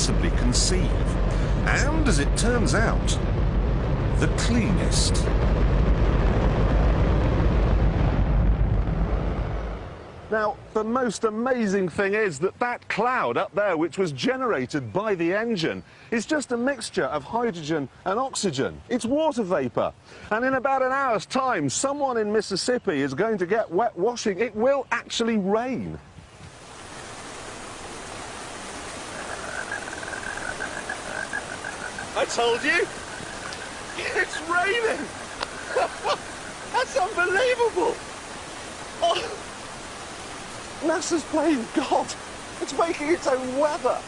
possibly conceive. And, as it turns out, the cleanest. Now, the most amazing thing is that that cloud up there, which was generated by the engine, is just a mixture of hydrogen and oxygen. It's water vapour. And in about an hour's time, someone in Mississippi is going to get wet washing. It will actually rain. I told you! It's raining! That's unbelievable! Oh. NASA's playing God. It's making its own weather.